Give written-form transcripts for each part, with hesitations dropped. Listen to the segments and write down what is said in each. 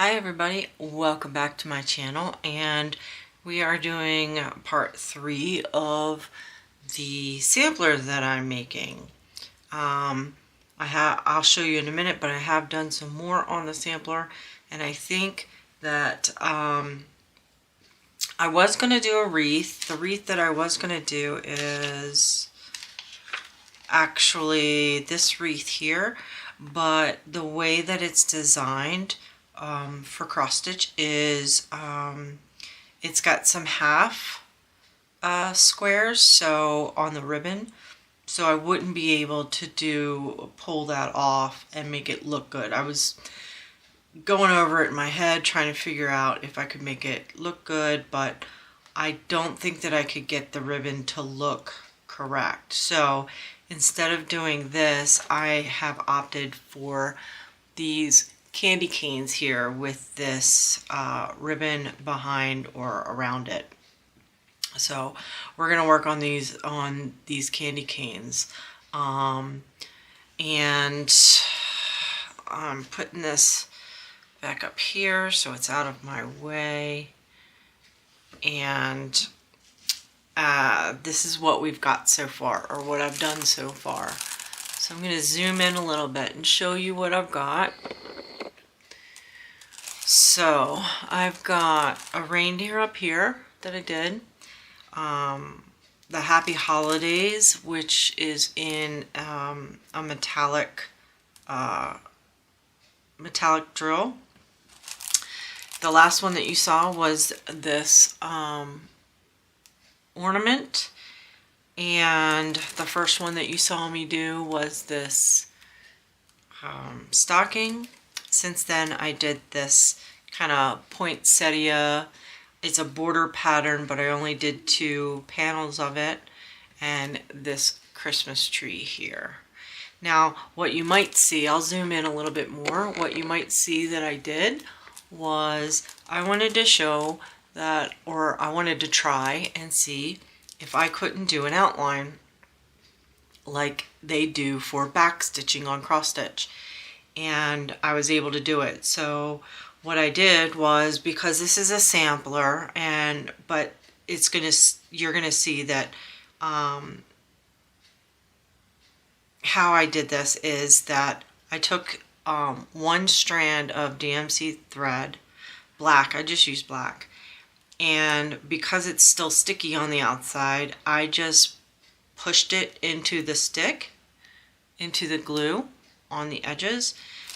Hi everybody, welcome back to my channel, and we are doing part 3 of the sampler that I'm making. I'll show you in a minute, but I have done some more on the sampler, and I think that I was going to do a wreath. The wreath that I was going to do is actually this wreath here, but the way that it's designed for cross stitch is it's got some half squares so on the ribbon, so I wouldn't be able to pull that off and make it look good. I was going over it in my head trying to figure out if I could make it look good, but I don't think that I could get the ribbon to look correct. So instead of doing this, I have opted for these candy canes here with this ribbon behind or around it. So we're gonna work on these candy canes, and I'm putting this back up here so it's out of my way, and this is what we've got so far, or what I've done so far. So I'm going to zoom in a little bit and show you what I've got. So I've got a reindeer up here that I did, the Happy Holidays, which is in a metallic drill. The last one that you saw was this ornament, and the first one that you saw me do was this stocking. Since then I did this kind of poinsettia. It's a border pattern, but I only did 2 panels of it, and this Christmas tree here. Now what you might see, I'll zoom in a little bit more, what you might see that I did was I wanted to show that, or I wanted to try and see if I couldn't do an outline like they do for back stitching on cross stitch, and I was able to do it. So what I did was, because this is a sampler, but it's you're gonna see that how I did this is that I took 1 strand of DMC thread, black, I just used black, and because it's still sticky on the outside, I just pushed it into the stick, into the glue on the edges.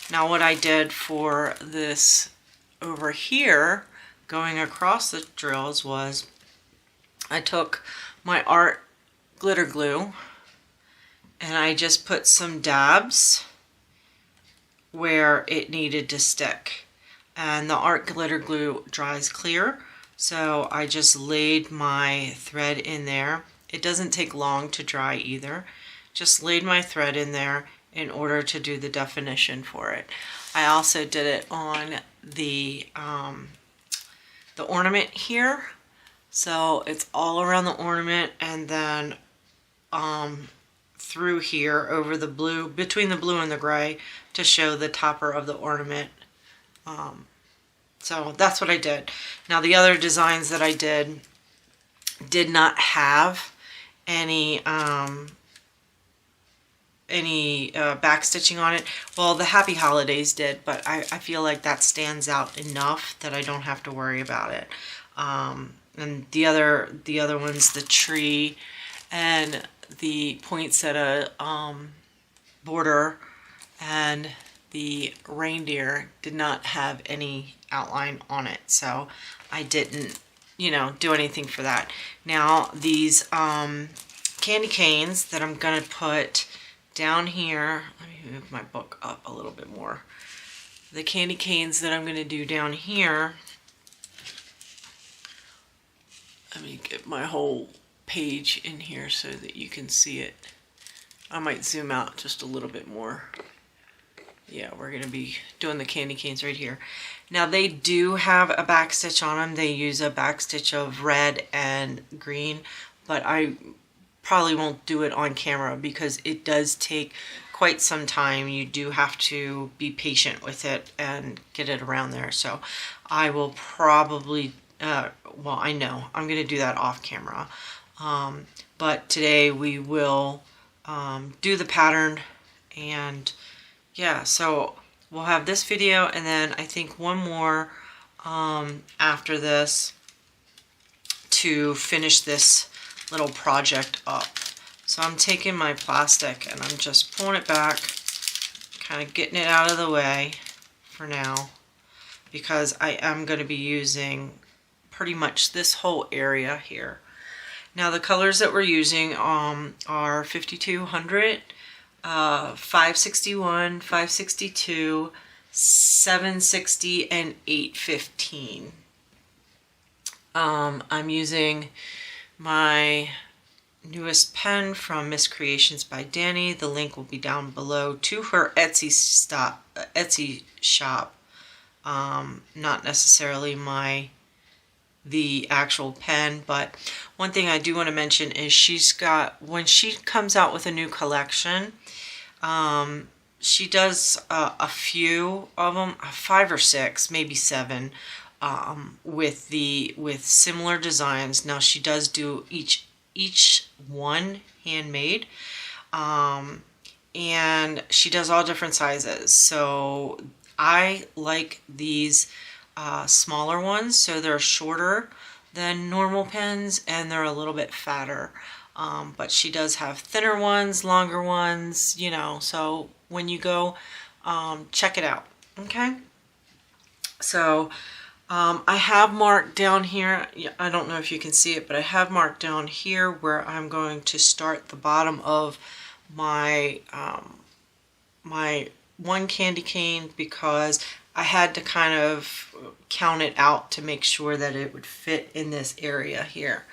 Now what I did for this over here, going across the drills, was I took my art glitter glue and I just put some dabs where it needed to stick. And the art glitter glue dries clear, so I just laid my thread in there. It doesn't take long to dry either. Just laid my thread in there in order to do the definition for it. I also did it on the ornament here, so it's all around the ornament, and then through here over the blue, between the blue and the gray, to show the topper of the ornament. So that's what I did. Now the other designs that I did not have any back stitching on it. Well, the Happy Holidays did, but I feel like that stands out enough that I don't have to worry about it. And the other ones, the tree and the poinsettia border and the reindeer, did not have any outline on it, so I didn't, do anything for that. Now these candy canes that I'm gonna put down here, let me move my book up a little bit more. The candy canes that I'm gonna do down here, let me get my whole page in here so that you can see it. I might zoom out just a little bit more. Yeah, we're going to be doing the candy canes right here. Now they do have a back stitch on them. They use a back stitch of red and green, but I probably won't do it on camera because it does take quite some time. You do have to be patient with it and get it around there. So I will probably, well, I know I'm going to do that off camera. But today we will do the pattern, and yeah, so we'll have this video and then I think one more after this to finish this little project up. So I'm taking my plastic and I'm just pulling it back, kind of getting it out of the way for now, because I am going to be using pretty much this whole area here. Now the colors that we're using are 5200, 561, 562, 760, and 815. I'm using my newest pen from Miss Creations by Danny. The link will be down below to her Etsy shop. Not necessarily the actual pen, but one thing I do want to mention is she's got, when she comes out with a new collection, she does a few of them, 5 or 6, maybe 7, with similar designs. Now she does do each one handmade, and she does all different sizes. So I like these smaller ones, so they're shorter than normal pens and they're a little bit fatter. But she does have thinner ones, longer ones, you know, so when you go, check it out. Okay, so I have marked down here, I don't know if you can see it, but I have marked down here where I'm going to start the bottom of my my one candy cane, because I had to kind of count it out to make sure that it would fit in this area here.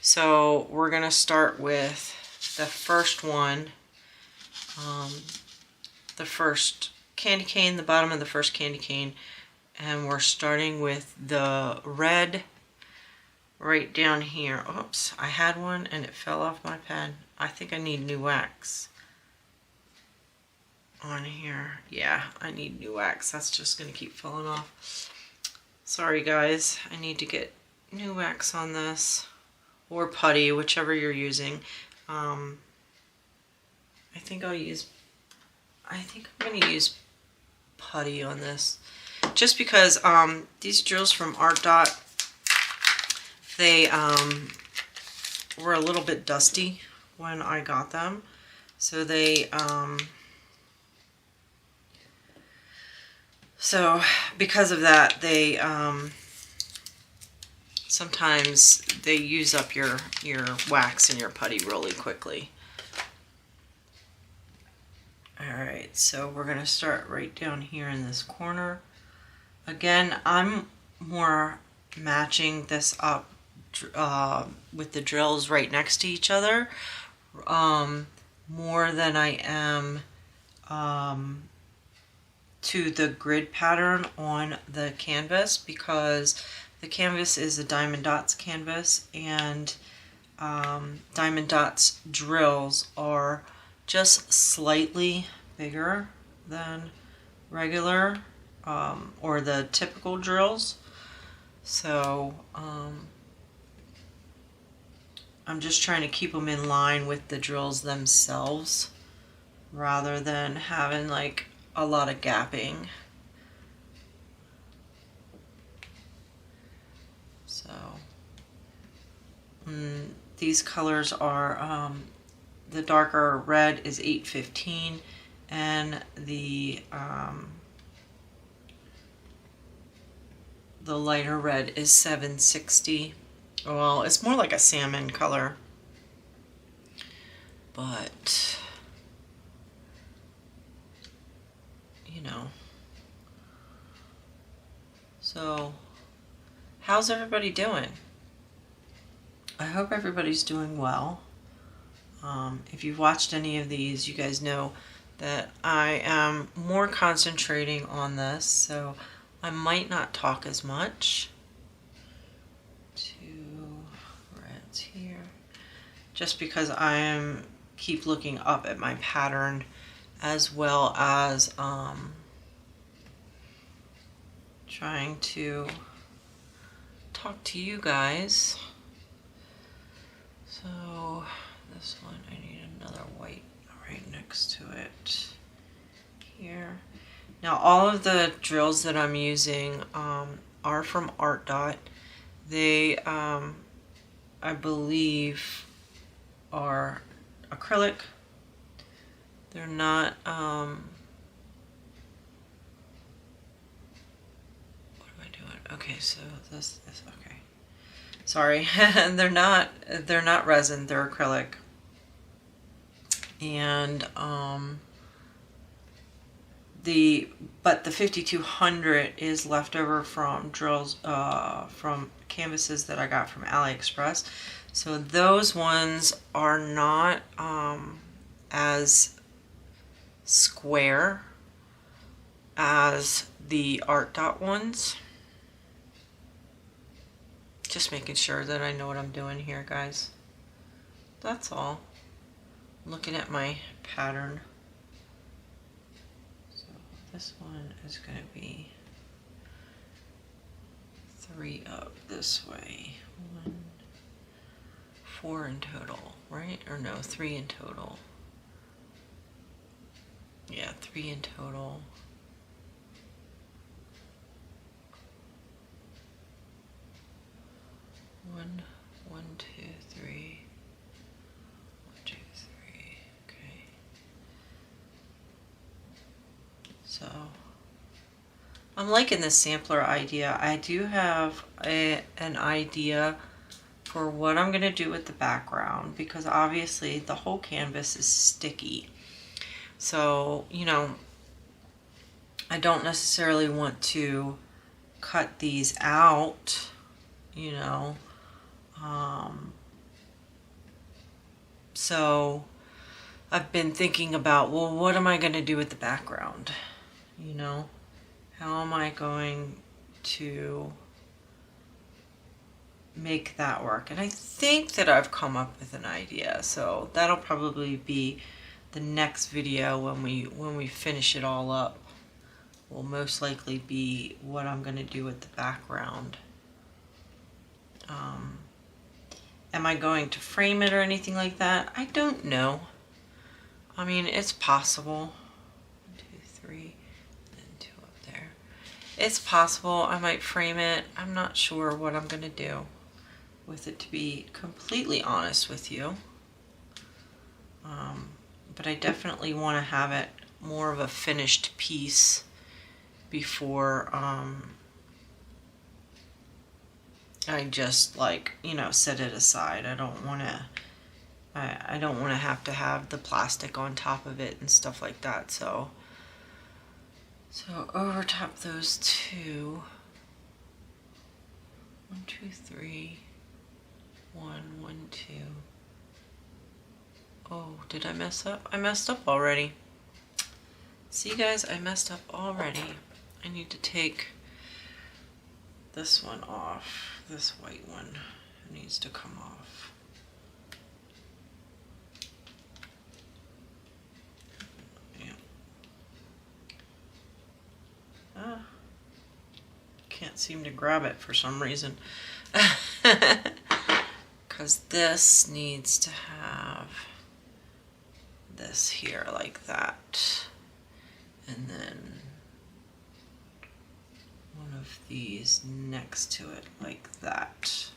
So we're gonna start with the first one, the first candy cane, the bottom of the first candy cane, and we're starting with the red right down here. Oops, I had one and it fell off my pen. I think I need new wax on here. Yeah, I need new wax. That's just gonna keep falling off. Sorry guys, I need to get new wax on this, or putty, whichever you're using. I think I'm gonna use putty on this, just because these drills from Art Dot, they were a little bit dusty when I got them, so they so because of that, they sometimes they use up your wax and your putty really quickly. Alright, so we're going to start right down here in this corner. Again, I'm more matching this up with the drills right next to each other more than I am to the grid pattern on the canvas, because the canvas is a Diamond Dots canvas, and Diamond Dots drills are just slightly bigger than regular or the typical drills. So I'm just trying to keep them in line with the drills themselves rather than having like a lot of gapping. So these colors are the darker red is 815 and the lighter red is 760. Well, it's more like a salmon color, but you know. So how's everybody doing? I hope everybody's doing well. If you've watched any of these, you guys know that I am more concentrating on this, so I might not talk as much. 2 reds here, just because I am keep looking up at my pattern, as well as trying to talk to you guys. So this one, I need another white right next to it here. Now all of the drills that I'm using are from Art Dot. They, I believe, are acrylic. They're not, what am I doing? Okay, so this is, okay. Sorry, they're not resin, they're acrylic. And, but the 5200 is left over from drills, from canvases that I got from AliExpress. So those ones are not as square as the Art Dot ones. Just making sure that I know what I'm doing here, guys. That's all. Looking at my pattern. This one is going to be 3 up this way. 1, 4 in total, right? Or no, 3 in total. Yeah, 3 in total. 1, 1, 2, 3. 1, 2, 3. Okay. So I'm liking this sampler idea. I do have an idea for what I'm going to do with the background, because obviously the whole canvas is sticky. So, you know, I don't necessarily want to cut these out, you know. So I've been thinking about, well, what am I going to do with the background? You know, how am I going to make that work? And I think that I've come up with an idea. So that'll probably be the next video when we finish it all up. Will most likely be what I'm going to do with the background. Am I going to frame it or anything like that? I don't know. I mean, it's possible. 1, 2, 3. It's possible I might frame it. I'm not sure what I'm going to do with it, to be completely honest with you. But I definitely want to have it more of a finished piece before I just, like, you know, set it aside. I don't want to have to have the plastic on top of it and stuff like that. So over top those 2. 1, 2, 3. 1, 1, 2. Oh, did I mess up? I messed up already. See, guys, I messed up already. I need to take this one off. This white one needs to come off. Can't seem to grab it for some reason. Because this needs to have this here like that. And then one of these next to it like that.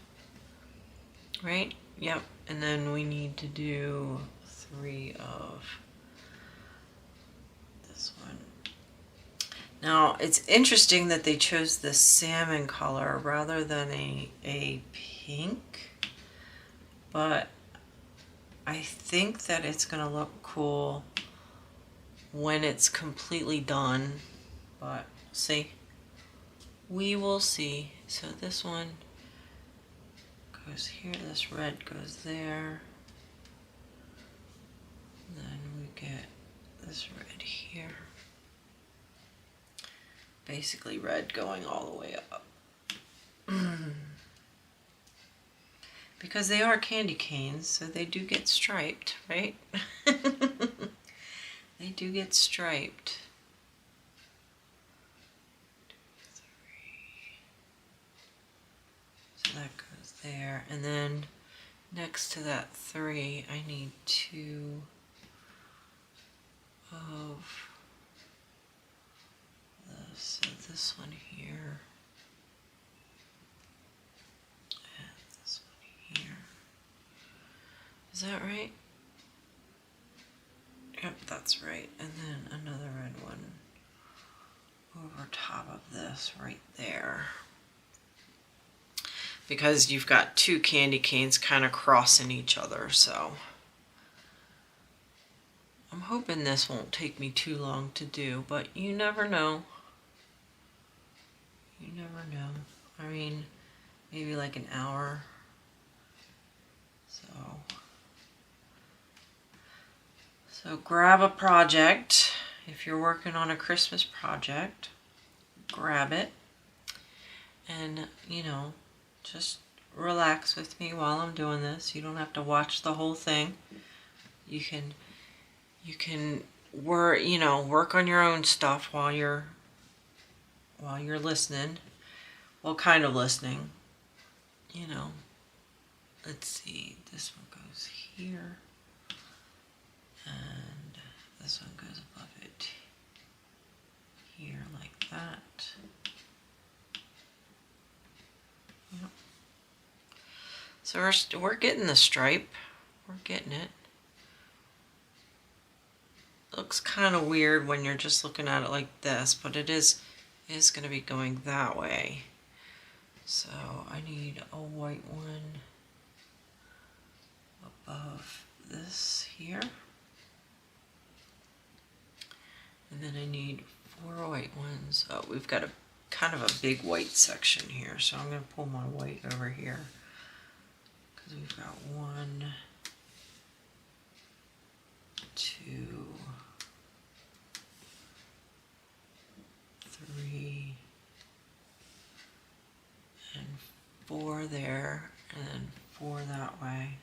Right? Yep. And then we need to do 3 of this one. Now, it's interesting that they chose this salmon color rather than a pink, but I think that it's going to look cool when it's completely done, but see, we will see. So this one goes here, this red goes there, then we get this red here. Basically red going all the way up. because they are candy canes, so they do get striped, right? They do get striped. So that goes there, and then next to that 3, I need 2 of this. So this one here, and this one here. Is that right? Yep, that's right. And then another red one over top of this right there. Because you've got 2 candy canes kind of crossing each other, so I'm hoping this won't take me too long to do, but you never know. You never know. I mean, maybe like an hour. So grab a project. If you're working on a Christmas project, grab it and, you know, just relax with me while I'm doing this. You don't have to watch the whole thing. You can work on your own stuff while you're listening. Well, kind of listening. You know. Let's see. This one goes here. And this one goes above it here like that. Yep. So we're getting the stripe. We're getting it. Looks kind of weird when you're just looking at it like this, but it is going to be going that way. So I need a white one above this here. And then I need 4 white ones. Oh, we've got a kind of a big white section here, so I'm going to pull my white over here. Because we've got 1, 2, 3, and 4 there, and then 4 that way.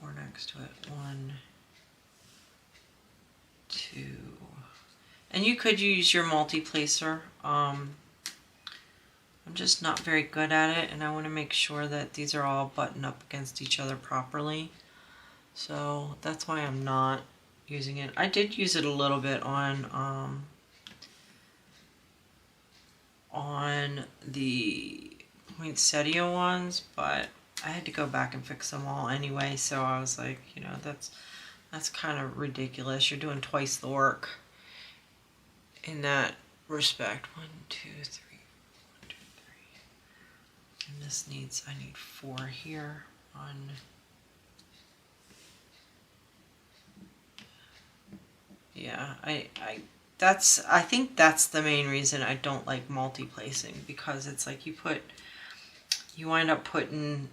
4 next to it. 1, 2. And you could use your multi-placer. I'm just not very good at it, and I want to make sure that these are all buttoned up against each other properly. So that's why I'm not using it. I did use it a little bit on the poinsettia ones, but I had to go back and fix them all anyway, so I was like, you know, that's kind of ridiculous. You're doing twice the work in that respect. 1, 2, 3, 1, 2, 3. And this I need 4 here. 1. Yeah, I think that's the main reason I don't like multi-placing, because it's like you wind up putting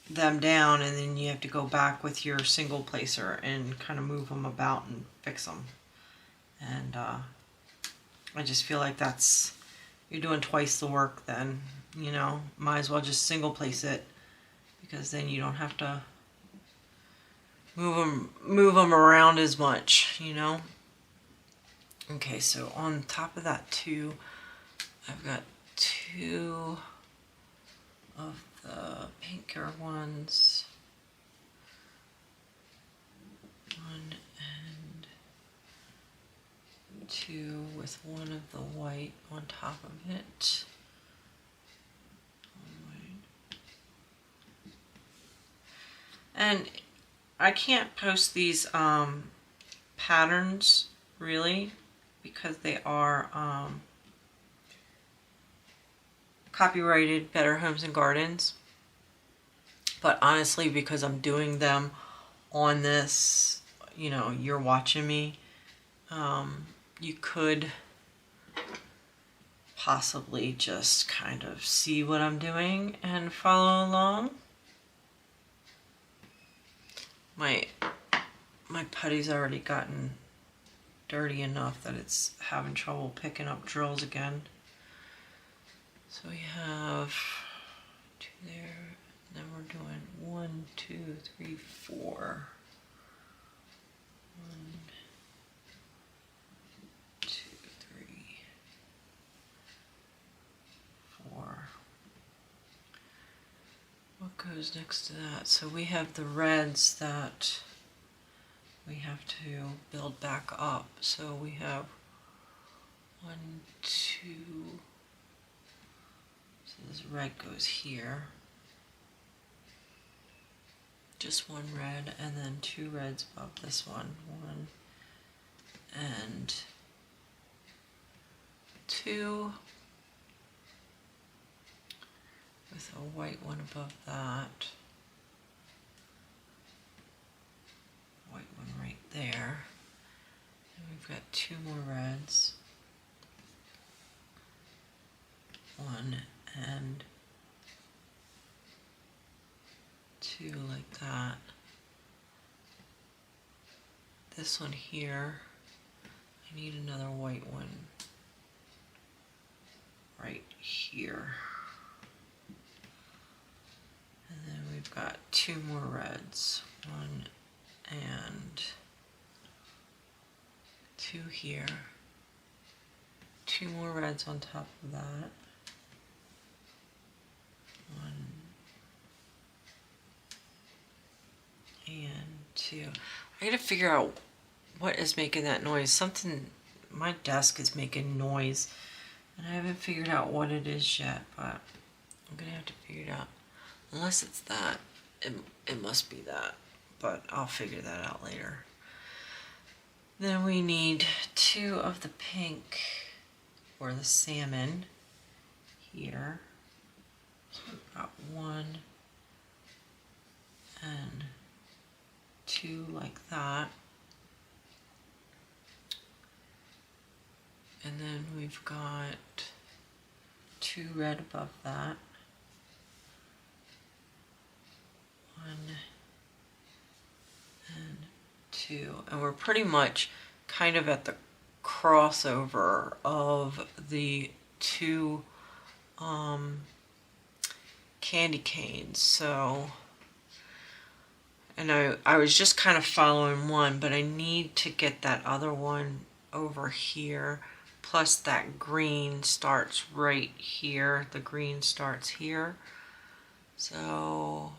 them down, and then you have to go back with your single placer and kind of move them about and fix them. And I just feel like you're doing twice the work then, you know. Might as well just single place it, because then you don't have to move them around as much, you know. Okay, so on top of that too, I've got 2 of the pinker ones. 1 and 2 with 1 of the white on top of it. And I can't post these patterns really, because they are copyrighted Better Homes and Gardens. But honestly, because I'm doing them on this, you know, you're watching me, you could possibly just kind of see what I'm doing and follow along. My putty's already gotten dirty enough that it's having trouble picking up drills again. So we have 2 there, Then we're doing 1, 2, 3, 4. 1, 2, 3, 4. What goes next to that? So we have the reds that we have to build back up. So we have 1, 2. So this red goes here. Just one red, and then 2 reds above this one. 1 and 2. With a white one above that. White one right there. And we've got 2 more reds. 1 and 2 like that. This one here, I need another white one right here. And then we've got 2 more reds. 1 and 2 here. 2 more reds on top of that. 1 and 2. I gotta figure out what is making that noise. Something, my desk is making noise, and I haven't figured out what it is yet, but I'm gonna have to figure it out. Unless it's that, it must be that, but I'll figure that out later. Then we need 2 of the pink, or the salmon, here. So we've got 1 and 2 like that. And then we've got 2 red above that. 1 and 2. And we're pretty much kind of at the crossover of the 2 candy canes. So, and I was just kind of following one, but I need to get that other one over here. Plus that green starts right here. The green starts here. So,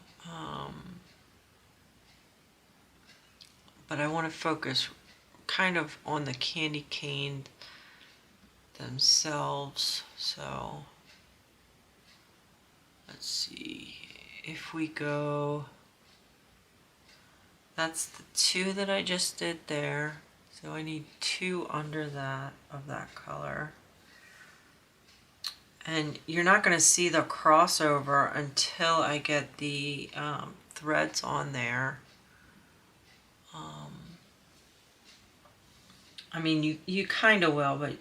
but I want to focus kind of on the candy cane themselves. So, let's see. If we go, that's the 2 that I just did there. So I need 2 under that of that color. And you're not going to see the crossover until I get the threads on there. I mean, you kind of will, but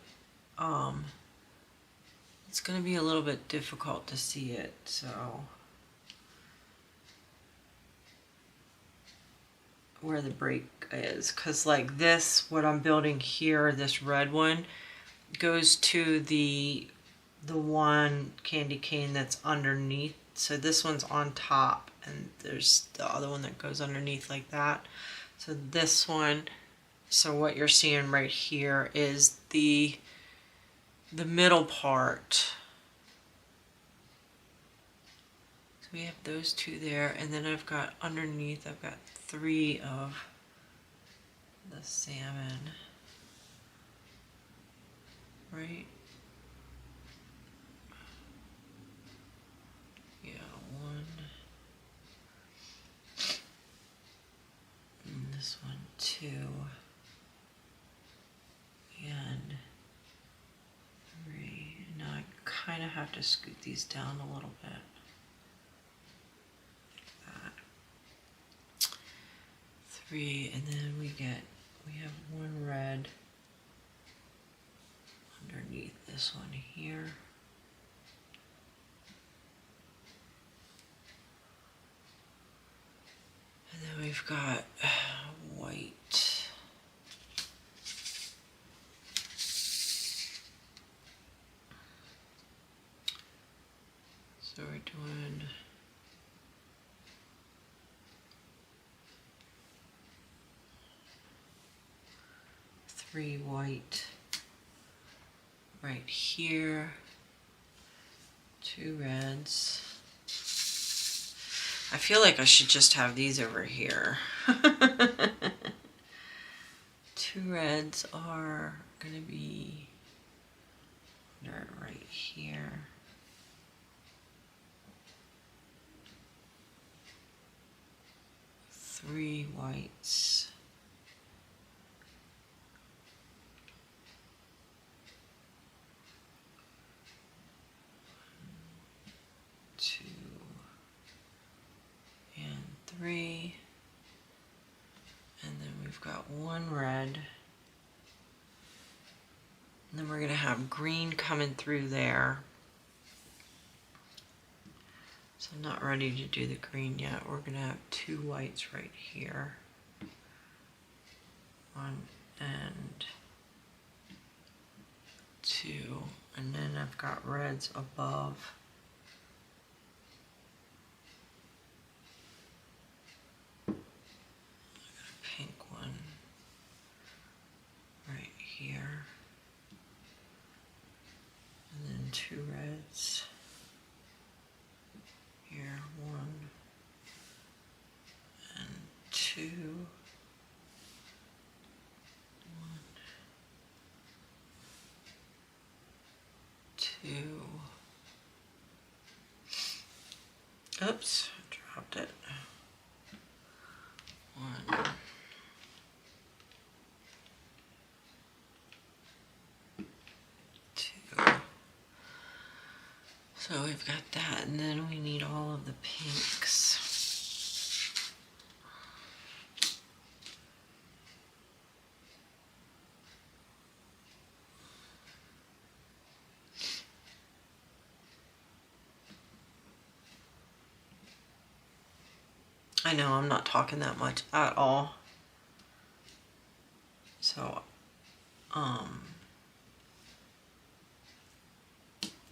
it's going to be a little bit difficult to see it. So where the break is, because like this, what I'm building here, this red one goes to the one candy cane that's underneath. So this one's on top, and there's the other one that goes underneath like that. So this one, so what you're seeing right here is the middle part. So we have those 2 there, and then I've got underneath, I've got 3 of the salmon, right? Yeah, 1, and this one 2, and 3. Now I kind of have to scoot these down a little bit. Like that. 3, and then we have 1 red underneath this one here. And then we've got white. So we're doing 3 white right here, 2 reds. I feel like I should just have these over here. 2 reds are going to be right here. 3 whites. 2 and 3. And then we've got 1 red. And then we're going to have green coming through there. So I'm not ready to do the green yet. We're going to have 2 whites right here. 1 and 2. And then I've got reds above. I've got a pink one right here. And then 2 reds. Here, 1 and 2. 1, 2. Oops, I dropped it. 1. 2. So we've got that, and then we need all of the pinks. I know I'm not talking that much at all. So,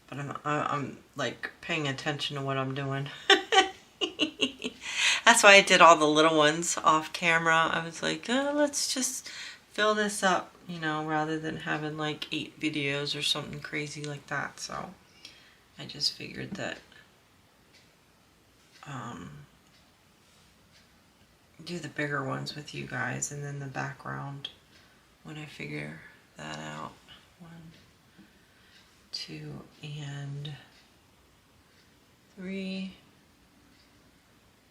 but I'm like paying attention to what I'm doing. That's why I did all the little ones off camera. I was like, oh, let's just fill this up, you know, rather than having like 8 videos or something crazy like that. So I just figured that do the bigger ones with you guys, and then the background when I figure that out. 1, 2, and 3.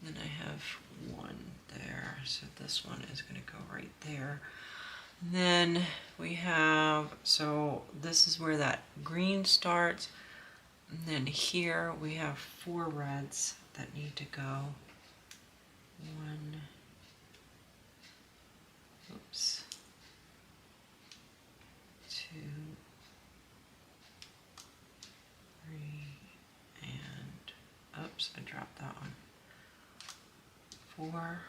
Then I have 1 there, so this one is going to go right there. And then we have, so this is where that green starts, and then here we have 4 reds that need to go. 1, oops, 2, 3, and oops, I dropped that one. 4.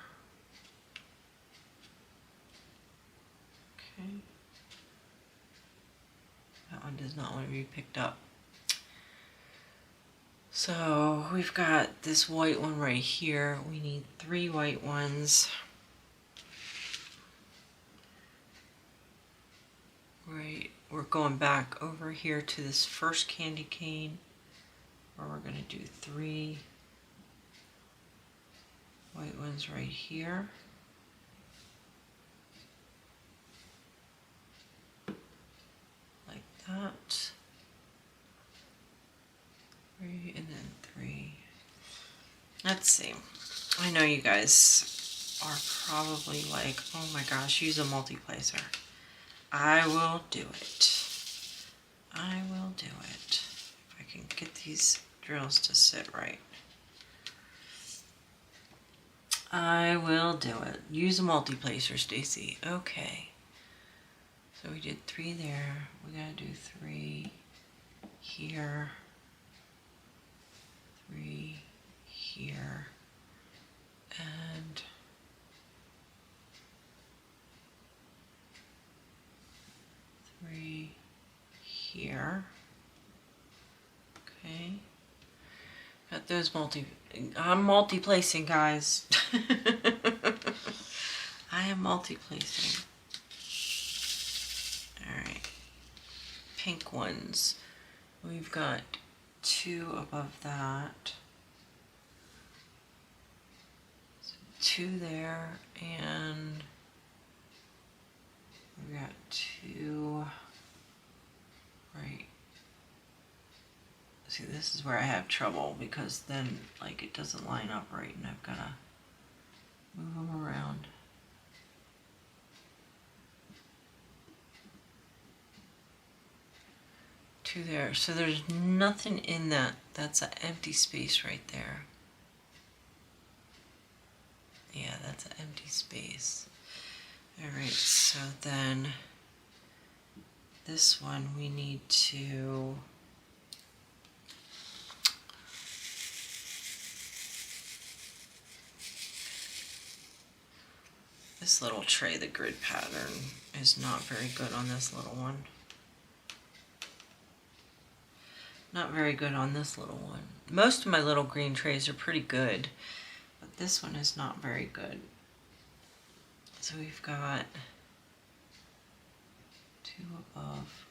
Okay. That one does not want to be picked up. So we've got this white one right here. We need 3 white ones. Right, we're going back over here to this first candy cane, where we're going to do 3 white ones right here. Like that. 3 and then 3. Let's see. I know you guys are probably like, oh my gosh, use a multiplacer. I will do it. I will do it. If I can get these drills to sit right. I will do it. Use a multiplacer, Stacy. Okay. So we did 3 there. We gotta do 3 here. 3 here. And 3 here. Okay. Got those I'm multi-placing, guys. I am multi-placing. pink ones. We've got 2 above that. 2 there, and we've got 2 right. See, this is where I have trouble because then like it doesn't line up right and I've got to move them around. Two there. So there's nothing in that. That's an empty space right there. Yeah, that's an empty space. Alright, so then this one we need to this little tray, the grid pattern is not very good on this little one. Not very good on this little one. Most of my little green trays are pretty good, but this one is not very good. So we've got 2 above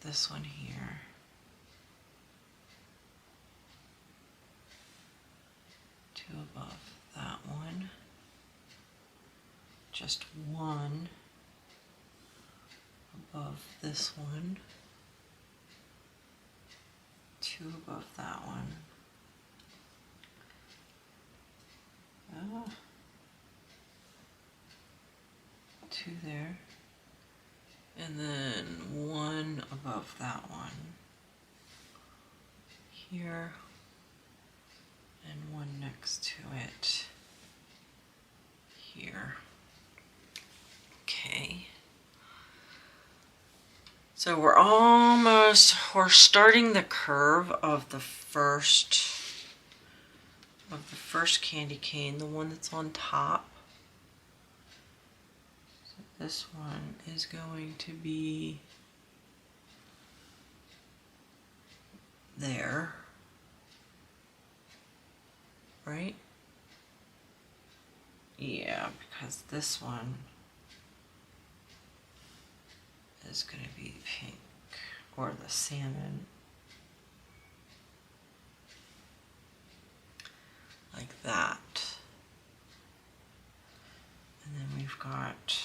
this one here. 2 above that one. Just 1 above this one. 2 above that one. Ah. 2 there. And then 1 above that one. Here. And 1 next to it. Here. Okay. So we're starting the curve of the first candy cane, the one that's on top. So this one is going to be there, right? Yeah, because this one is going to be pink, or the salmon, like that. And then we've got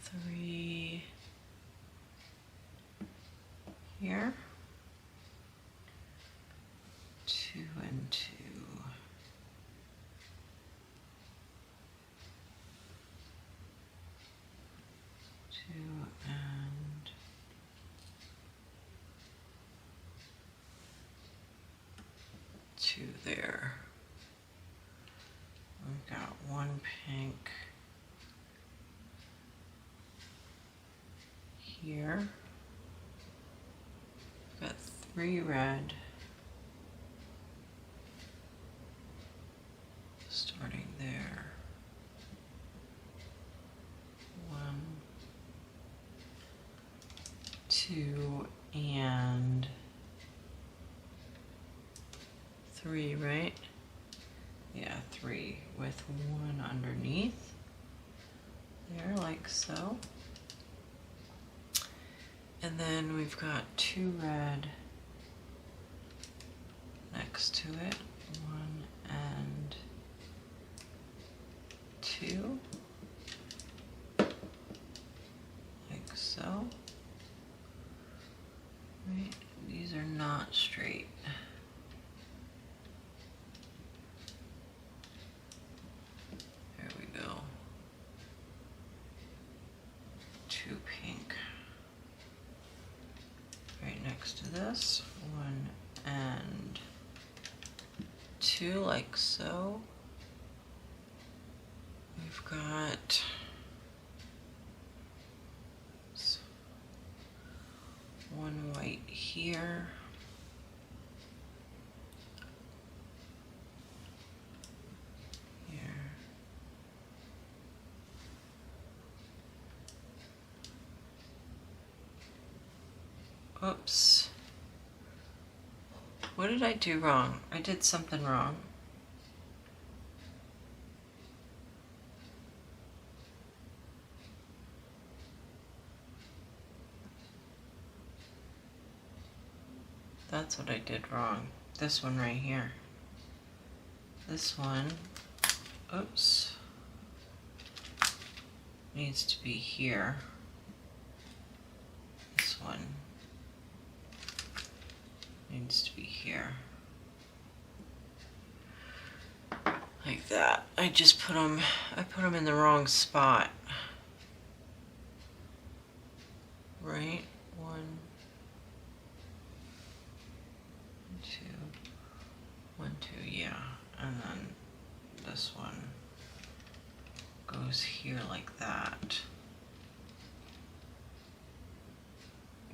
three here, 2 and 2. 2 and 2 there. We've got 1 pink here. We've got 3 red. Starting there. 1, 2, and 3, right? Yeah, 3 with 1 underneath. There, like so. And then we've got 2 red next to it. 1 and 2. Like so. Right, these are not straight. There we go. 2 pink. Right next to this. 1 and 2, like so. We've got 1 white here. Here. Oops. What did I do wrong? I did something wrong. That's what I did wrong. This one right here. This one, oops, needs to be here. This one needs to be here. Like that. I put them in the wrong spot. Right? 1, 2, 1, 2, yeah. And then this one goes here like that.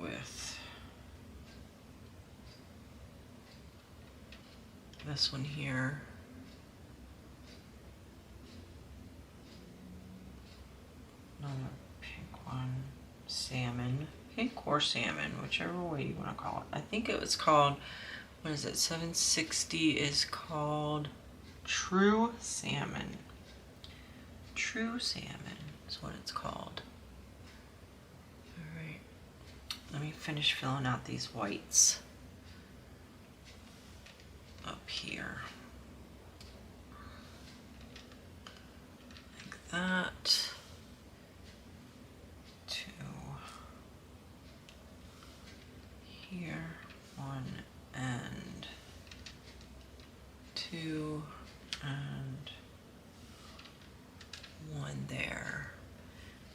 With this one here. Another pink one. Salmon. Pink or salmon, whichever way you want to call it. I think it was called, what is it? 760 is called True Salmon. True Salmon is what it's called. Alright. Let me finish filling out these whites up here. Like that. 2 here, 1 and 2 and 1 there.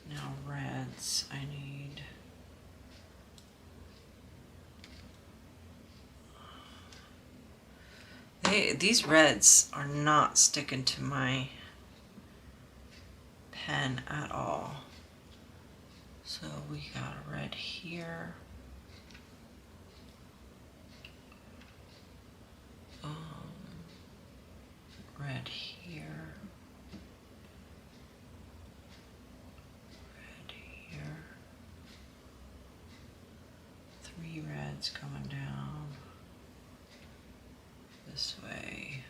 Now reds, I need these reds are not sticking to my pen at all. So we got a red here. Red here. Red here. 3 reds coming down this way.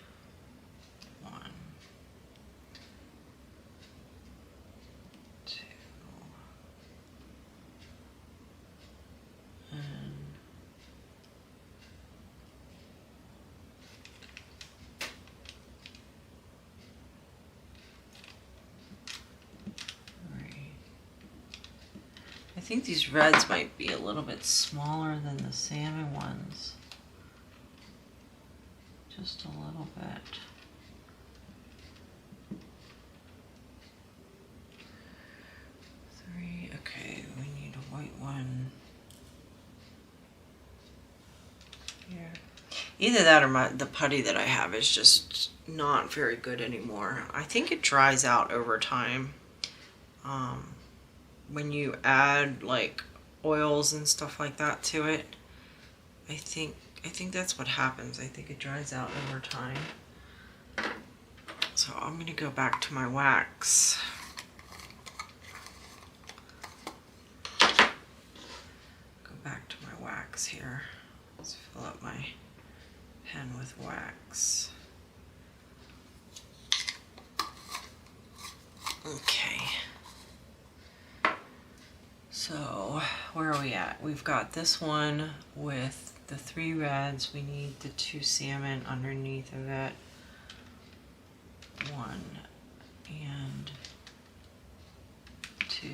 1, 2, and I think these reds might be a little bit smaller than the salmon ones. Just a little bit. Three, okay, we need a white one here. Either that or the putty that I have is just not very good anymore. I think it dries out over time. When you add like oils and stuff like that to it, I think that's what happens. I think it dries out over time. So I'm going to go back to my wax. Go back to my wax here. Let's fill up my pen with wax. Okay. So where are we at? We've got this one with the 3 reds. We need the 2 salmon underneath of it. 1 and 2.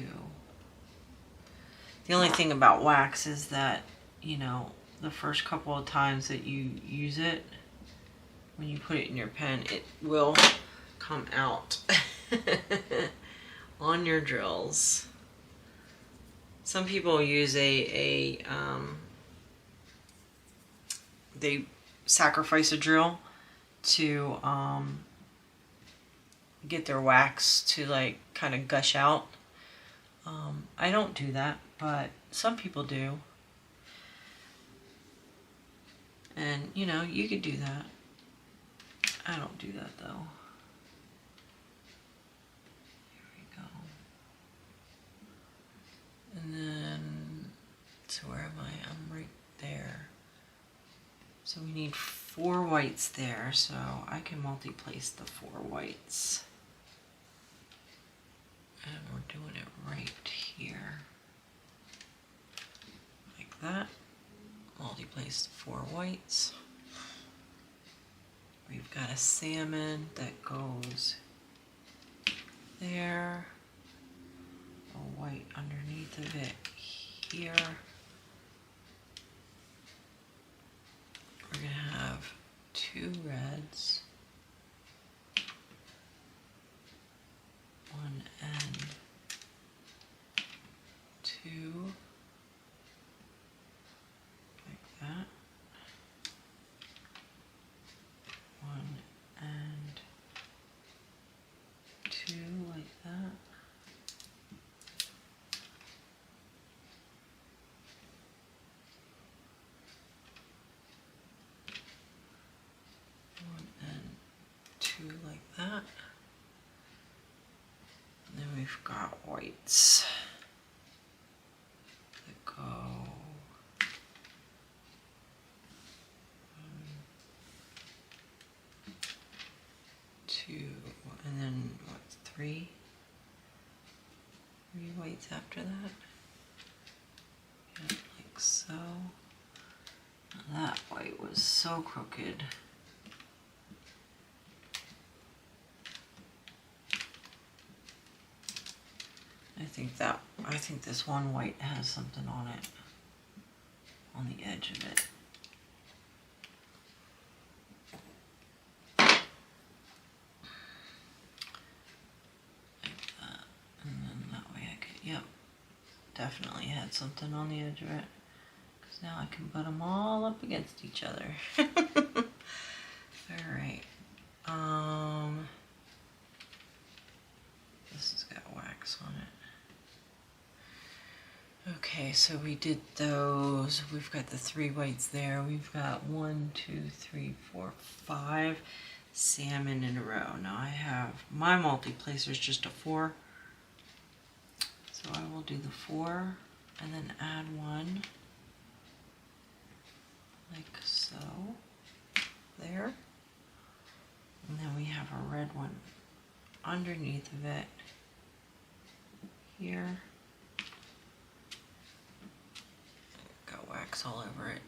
The only thing about wax is that, you know, the first couple of times that you use it, when you put it in your pen, it will come out on your drills. Some people use they sacrifice a drill to get their wax to like kind of gush out. I don't do that, but some people do. And you know, you could do that. I don't do that though. Here we go. And then, so where am I? I'm right there. So we need 4 whites there, so I can multi-place the 4 whites. And we're doing it right here. Like that. Multi-place place the 4 whites. We've got a salmon that goes there, a white underneath of it here. We're going to have 2 reds, one and 2, like that. 1 and 2, like that. One and 2, like that. And then we've got whites that go 2, and then what, 3? 3 whites after that. Yeah, like so. Now that white was so crooked. I think this one white has something on it, on the edge of it. Like that. And then that way I could, yep, definitely had something on the edge of it. Because now I can put them all up against each other. Alright. This has got wax on it. Okay, so we did those. We've got the 3 whites there. We've got 1, 2, 3, 4, 5 salmon in a row. Now I have, my multi-placer is just a 4. So I will do the 4 and then add 1. Like so. There. And then we have a red one underneath of it. Here. Got wax all over it.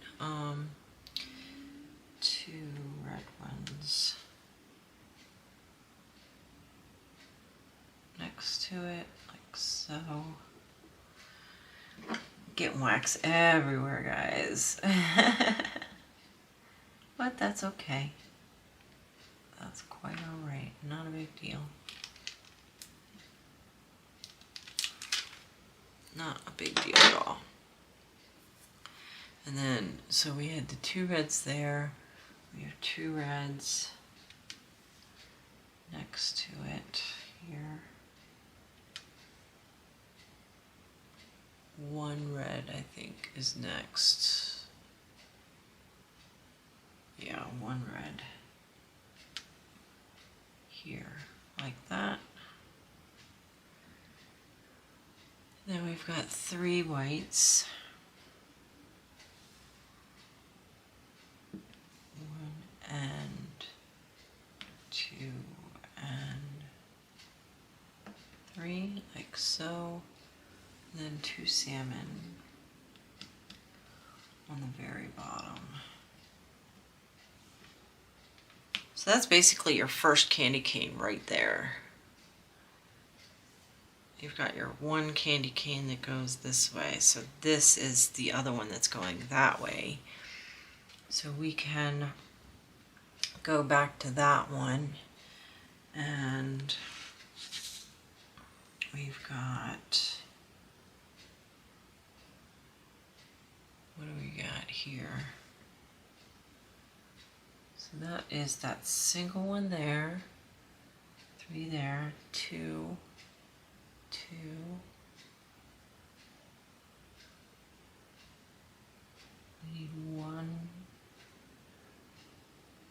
2 red ones next to it, like so. Getting wax everywhere, guys. But that's okay. That's quite alright. Not a big deal. Not a big deal at all. And then, so we had the 2 reds there. We have 2 reds next to it here. 1 red, I think, is next. Yeah, 1 red here, like that. Then we've got 3 whites. 1 and 2 and 3, like so. And then 2 salmon on the very bottom. So that's basically your first candy cane right there. You've got your 1 candy cane that goes this way. So this is the other one that's going that way. So we can go back to that one, and we've got, what do we got here? So that is that single one there, 3 there, 2, 2, we need 1,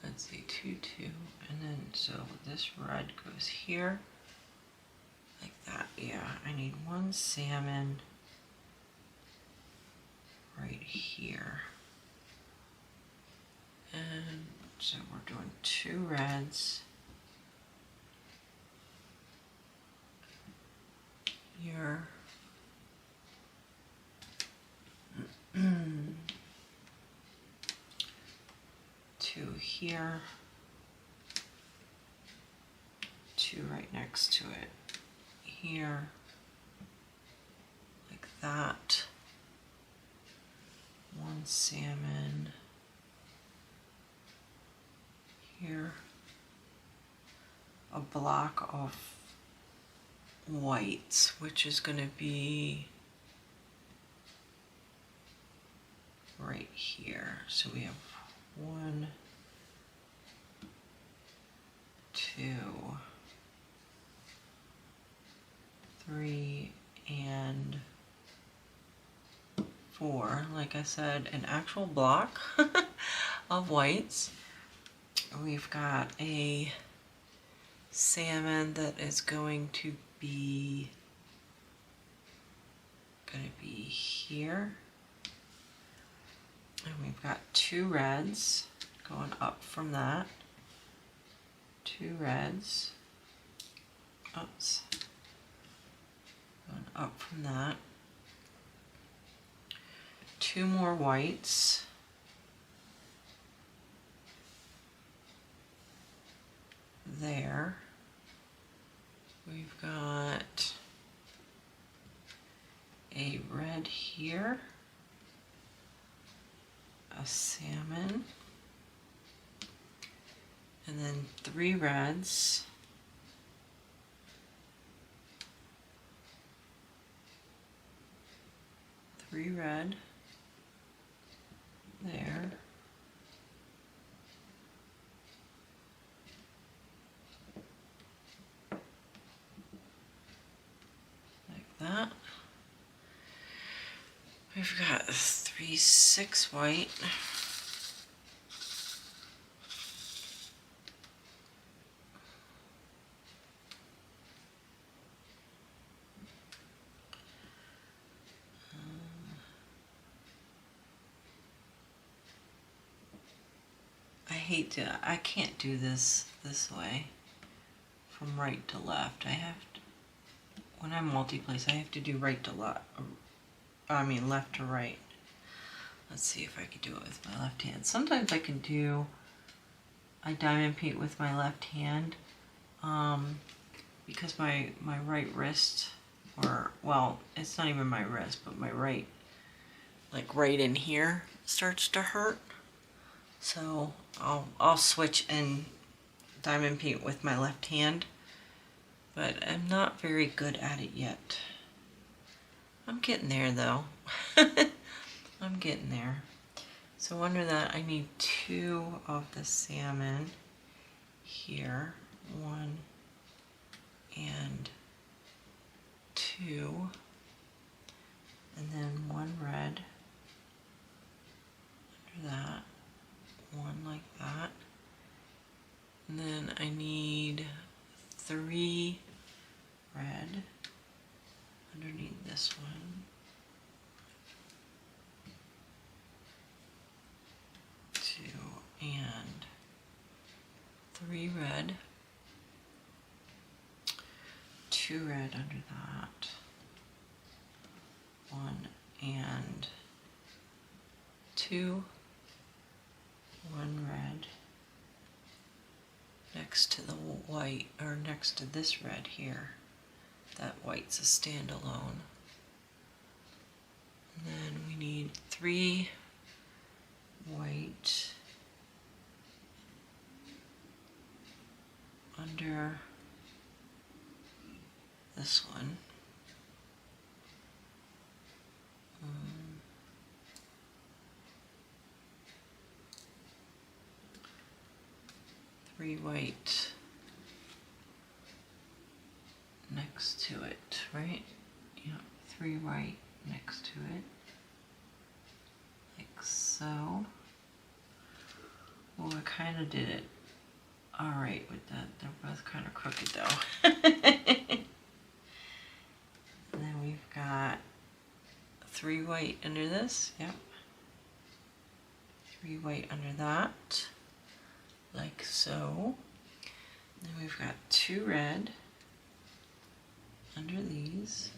let's see, 2, 2, and then so this red goes here, like that. Yeah, I need 1 salmon right here. And so we're doing 2 reds here. here, 2 right next to it, here, like that, 1 salmon here, a block of whites, which is going to be right here. So we have 1, 2, 3, and 4. Like I said, an actual block of whites. We've got a salmon that is going to be here. And we've got 2 reds going up from that. 2 reds. Oops. Going up from that. 2 more whites. There. We've got a red here. A salmon, and then 3 reds, 3 red there, like that. We've got 3, 6 white. I can't do this way from right to left. When I multi-place, I have to do right to left. I mean left to right. Let's see if I can do it with my left hand. Sometimes I diamond paint with my left hand because my right wrist, well, it's not even my wrist, but my right, like right in here, starts to hurt. So I'll switch and diamond paint with my left hand, but I'm not very good at it yet. I'm getting there though. I'm getting there. So under that I need 2 of the salmon here. 1 and 2. And then 1 red under that. 1 like that. And then I need 3 red underneath this one. 2 and 3 red. 2 red under that. 1 and 2. 1 red next to the white, or next to this red here. That white's a standalone. And then we need 3 white under this one. 3 white next to it, right? Yep, 3 white next to it, like so. Well, I kind of did it all right with that. They're both kind of crooked though. And then we've got 3 white under this, yep. 3 white under that, like so. Then we've got 2 red under these,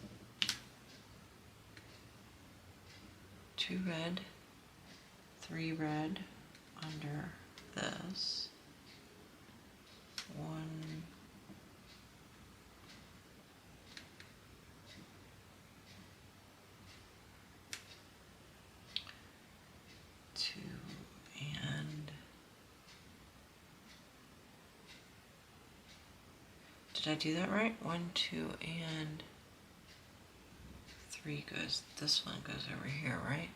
2 red, 3 red under this. 1, 2, and did I do that right? 1, 2, and 3 goes, this one goes over here, right?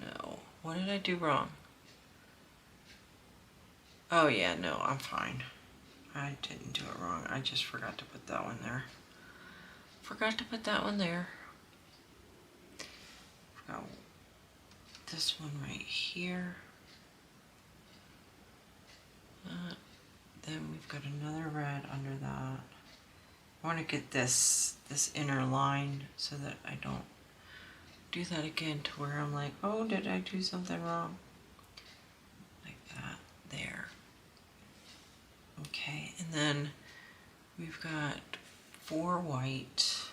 No. What did I do wrong? Oh yeah, no, I'm fine. I didn't do it wrong. I just forgot to put that one there. Forgot to put that one there. Forgot this one right here. Then we've got another red under that. I want to get this inner line so that I don't do that again to where I'm like, oh, did I do something wrong? Like that, there. Okay, and then we've got 4 white.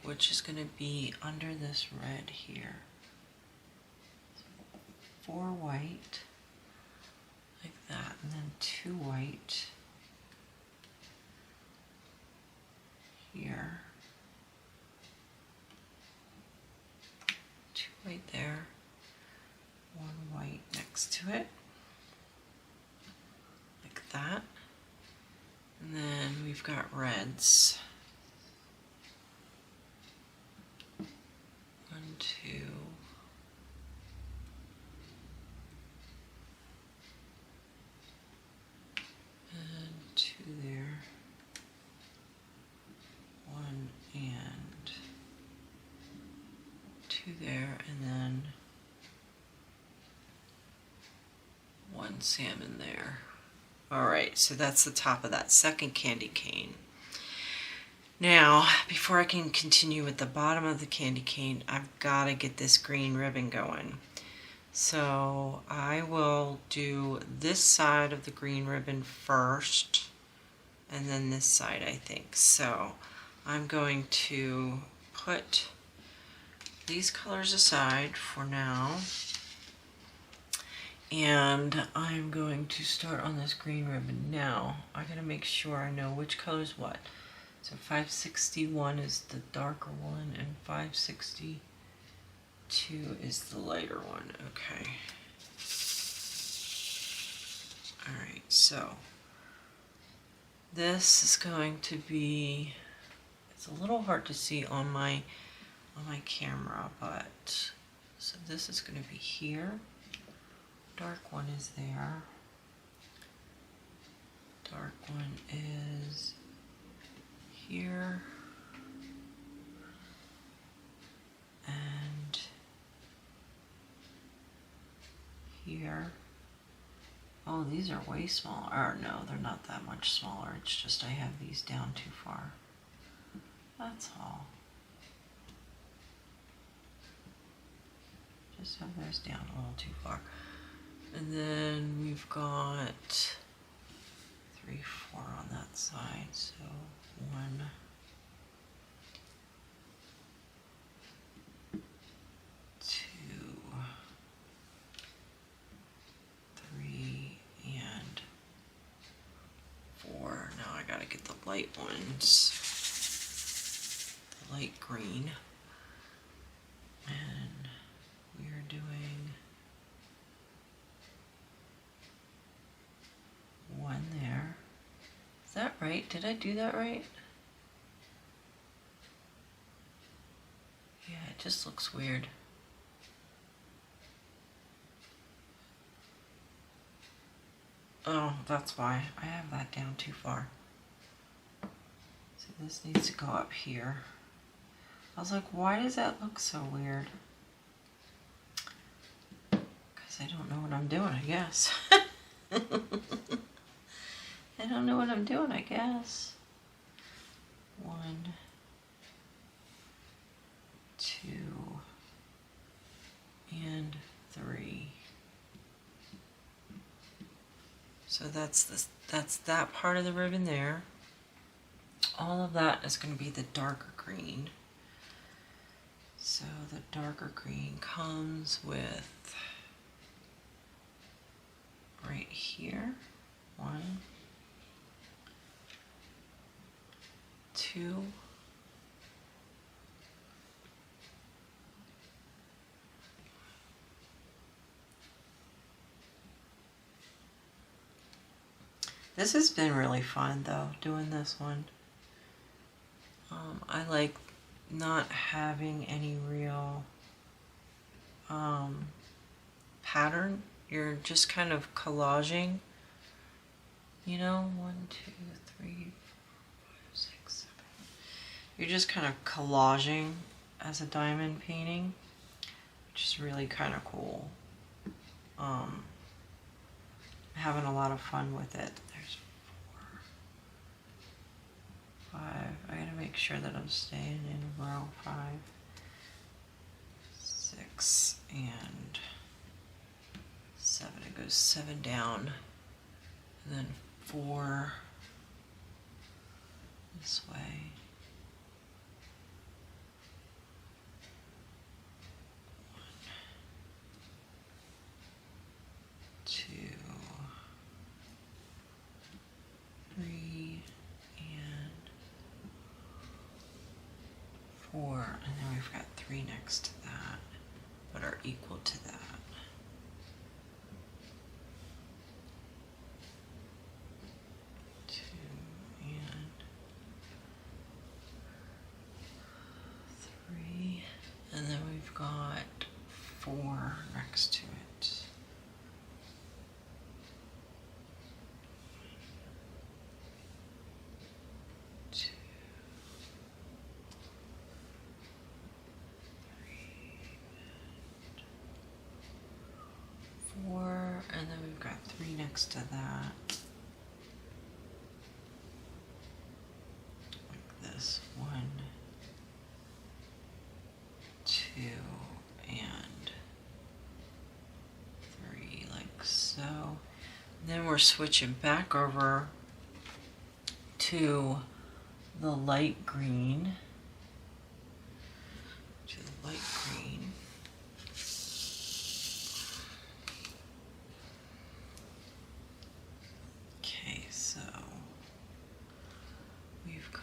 Which is going to be under this red here. 4 white, like that, and then 2 white here. 2 white there, 1 white next to it, like that. And then we've got reds. 1, 2, and 2 there, 1 and 2 there, and then 1 salmon there. All right, so that's the top of that second candy cane. Now, before I can continue with the bottom of the candy cane, I've got to get this green ribbon going. So I will do this side of the green ribbon first, and then this side, I think. So I'm going to put these colors aside for now, and I'm going to start on this green ribbon. Now, I gotta make sure I know which color is what. So 561 is the darker one, and 562 is the lighter one. Okay. Alright, so this is going to be, it's a little hard to see on my camera, but so this is going to be here. Dark one is there. Dark one is here. And here. Oh, these are way smaller. Or no, they're not that much smaller. It's just I have these down too far. That's all. Just have those down a little too far. And then we've got 3, 4 on that side. So 1, 2, 3, and 4. Now I gotta get the light ones. The light green. And we are doing 1 there. Is that right? Did I do that right? Yeah, it just looks weird. Oh, that's why. I have that down too far. So this needs to go up here. I was like, why does that look so weird? Because I don't know what I'm doing, I guess. I don't know what I'm doing, I guess. 1, 2, and 3. So that's that part of the ribbon there. All of that is going to be the darker green. So the darker green comes with right here, 1, 2, this has been really fun though, doing this one. I like not having any real pattern. You're just kind of collaging, you know, 1, 2, 3, 4, 5, 6, 7. You're just kind of collaging as a diamond painting, which is really kind of cool. Having a lot of fun with it. There's 4, 5. I gotta make sure that I'm staying in row 5, 6, and 7. It goes 7 down, and then 4 this way. 1, 2, 3, and 4, and then we've got 3 next to that, but are equal to that. 2 and 3, and then we've got 4 next to it. 2, 4, and then we've got 3 next to that. Like this. 1, 2, and 3, like so. And then we're switching back over to the light green. Okay, so we've got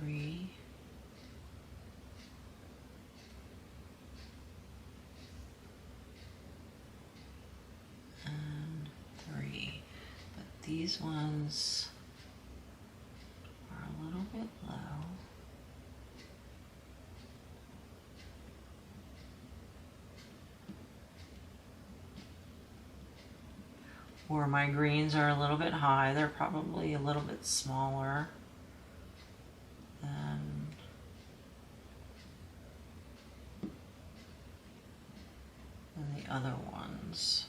3, and 3, but these ones are a little bit low. Or my greens are a little bit high. They're probably a little bit smaller than the other ones.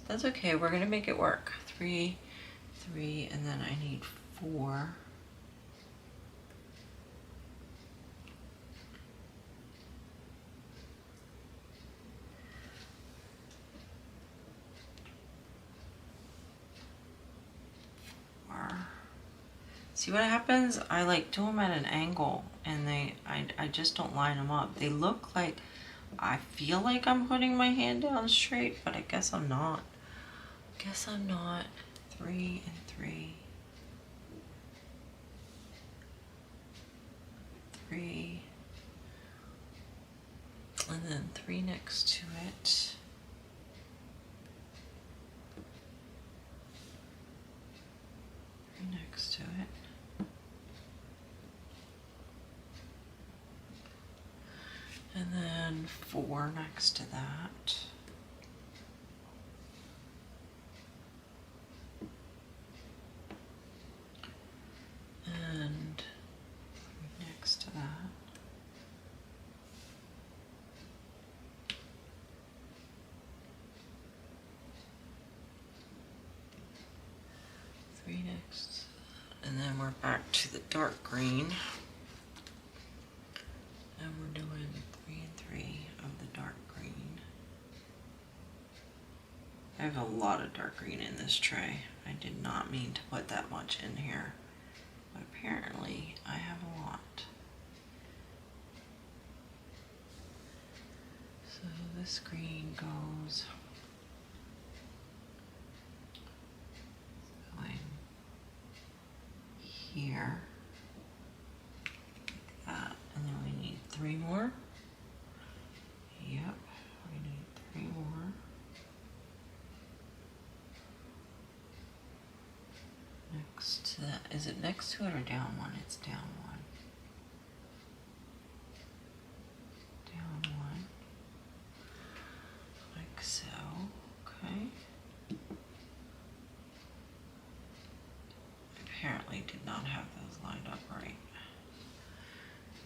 That's okay, we're gonna make it work. 3, 3, and then I need 4. See what happens? I like do them at an angle, and I just don't line them up. They look like, I feel like I'm putting my hand down straight, but I guess I'm not. Guess I'm not. 3 and 3. 3. And then 3 next to it. Next to it. And then 4 next to that. And next to that. 3 next. And then we're back to the dark green. And we're doing 3 and 3 of the dark green. I have a lot of dark green in this tray. I did not mean to put that much in here, but apparently I have a lot. So this green goes going here, like that, and then we need 3 more. Yep, we need 3 more. Next to that, is it next to it or down one? It's down one. Down one. Like so, okay. Apparently did not have those lined up right.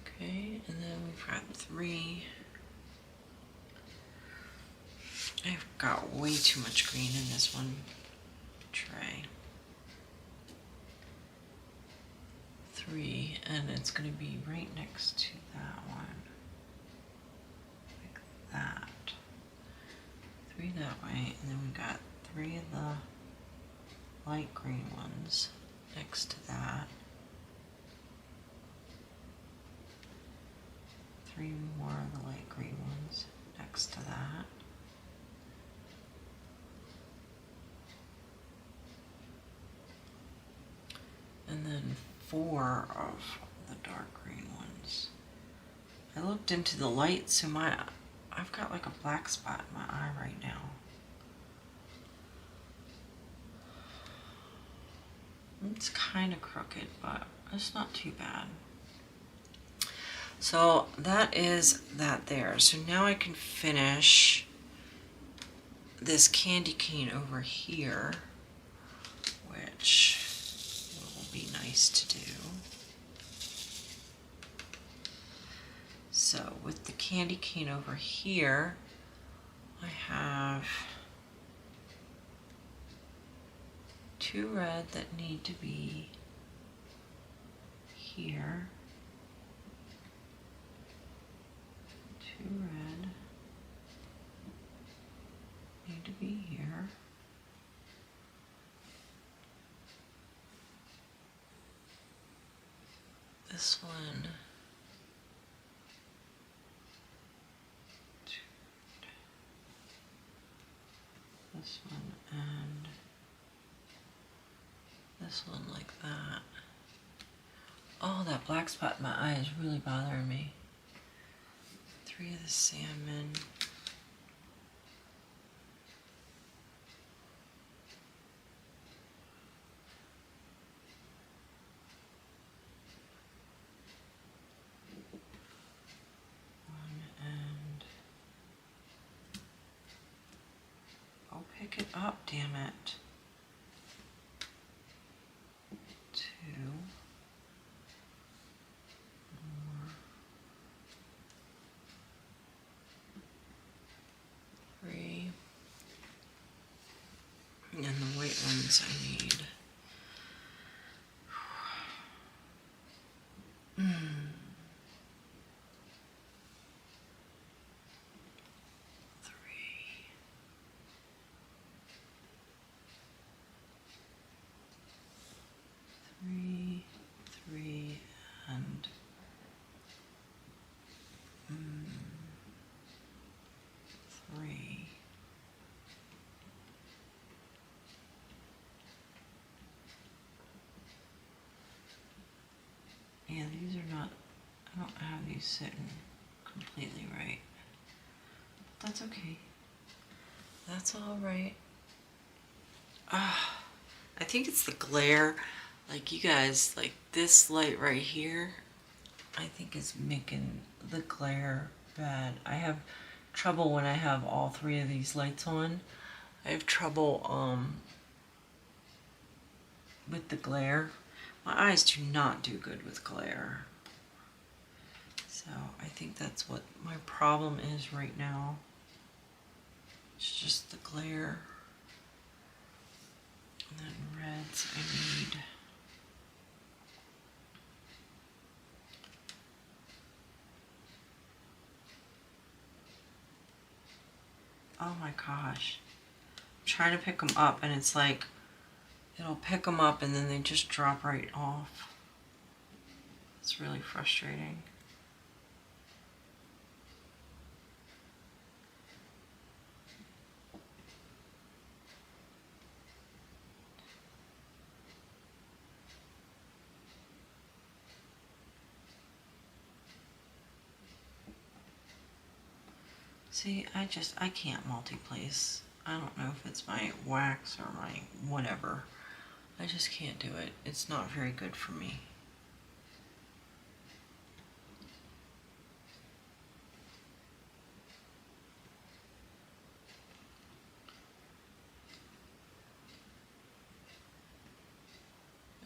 Okay, and then we've got 3. I've got way too much green in this one tray. 3, and it's going to be right next to that one. Like that. 3 that way, and then we got 3 of the light green ones next to that. 3 more of the light green ones next to that. And then 4 of the dark green ones. I looked into the light, so I've got like a black spot in my eye right now. It's kind of crooked, but it's not too bad. So that is that there. So now I can finish this candy cane over here, which will be nice to do. So with the candy cane over here, I have 2 red that need to be here. 2 red need to be here. This one. This one and this one like that. Oh, that black spot in my eye is really bothering me. 3 of the salmon. Pick it up, damn it. 2 more. 3. And the white ones I need. Three, and 3. Yeah, these are not, I don't have these sitting completely right. But that's okay. That's all right. I think it's the glare. Like you guys, like this light right here, I think is making the glare bad. I have trouble when I have all 3 of these lights on. I have trouble with the glare. My eyes do not do good with glare. So I think that's what my problem is right now. It's just the glare. And then reds I need. oh my gosh. I'm trying to pick them up and it's like, it'll pick them up and then they just drop right off. It's really frustrating. See, I can't multi-place. I don't know if it's my wax or my whatever. I just can't do it. It's not very good for me.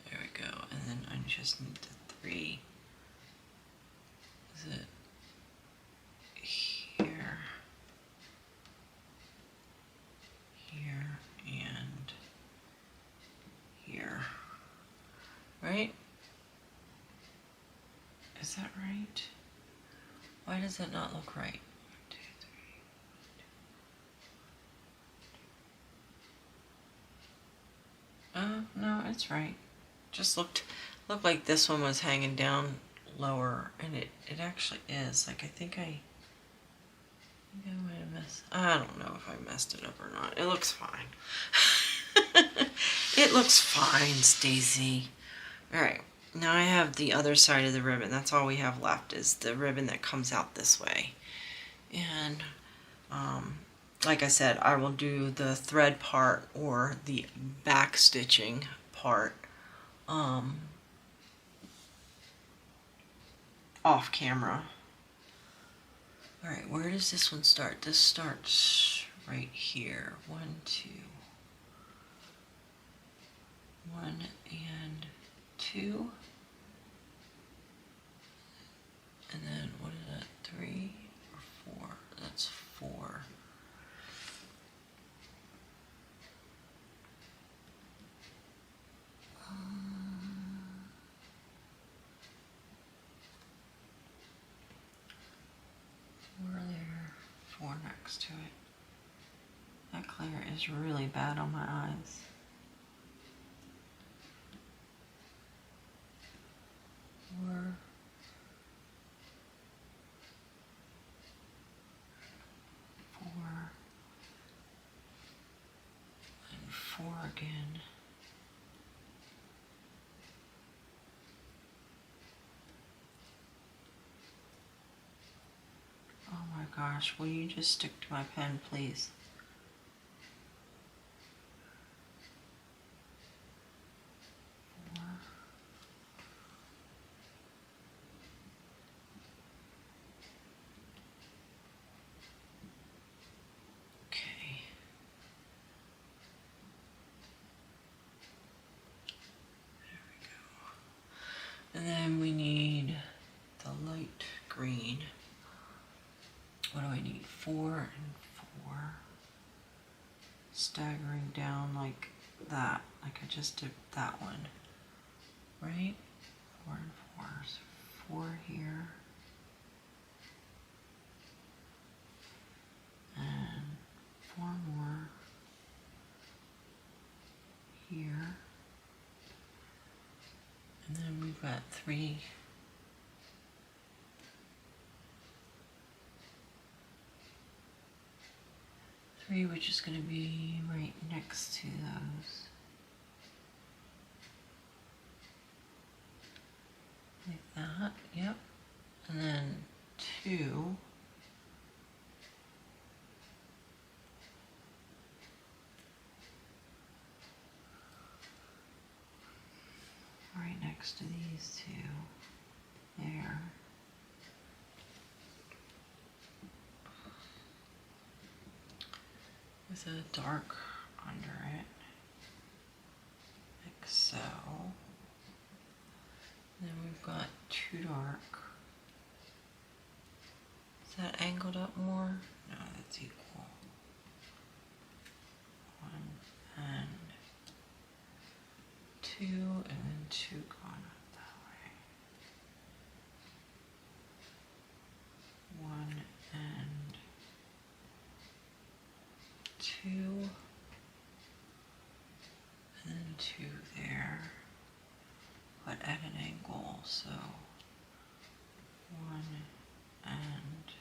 There we go. And then I just need the 3. Is it here? Here and here. Right? Is that right? Why does it not look right? 1, 2, 3. No, it's right. Just looked like this one was hanging down lower, and it actually is. Like, I think I might have messed. I don't know if I messed it up or not. It looks fine. It looks fine, Stacy. All right. Now I have the other side of the ribbon. That's all we have left is the ribbon that comes out this way. And like I said, I will do the thread part or the back stitching part off camera. All right, where does this one start? This starts right here. 1, 2. 1 and 2. And then what is that? 3 or 4? That's 4. Were there 4 next to it? That glare is really bad on my eyes. 4. And 4 again. Oh my gosh, will you just stick to my pen, please? 4. Okay. There we go. And then we need the light green. What do I need? 4 and 4. Staggering down like that, like I just did that one. Right? 4 and 4. So 4 here. And 4 more here. And then we've got 3. 3, which is going to be right next to those. Like that, yep. And then 2. Right next to these 2. There. With a dark under it, like so. And then we've got 2 dark. Is that angled up more? No, that's equal. 1 and 2, and then 2 going up that way. 1 and two there, but at an angle, so one and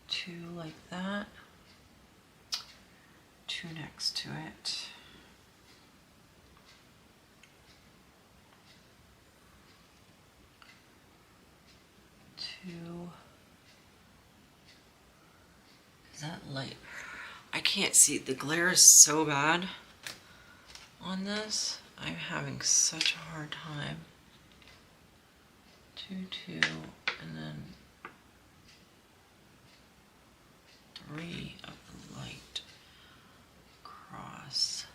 two like that, two next to it. Two. Is that light? I can't see. The glare is so bad on this. I'm having such a hard time. Two, and then three of the light across.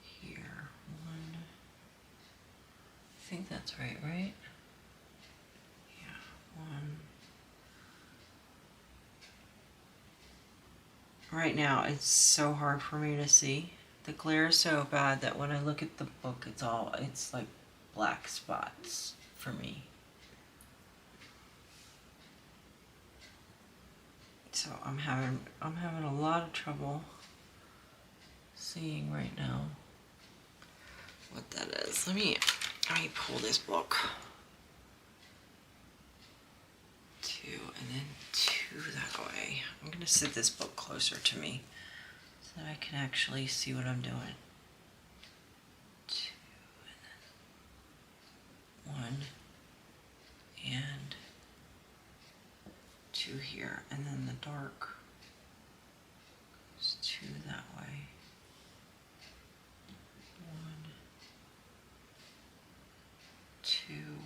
Here, one. I think that's right? Yeah, one. Right now, it's so hard for me to see. The glare is so bad that when I look at the book, it's like black spots for me. So I'm having a lot of trouble seeing right now what that is. Let me pull this book. Two and then two that way. I'm gonna sit this book closer to me so that I can actually see what I'm doing. Two and then one and two here, and then the dark goes two that way. One, two.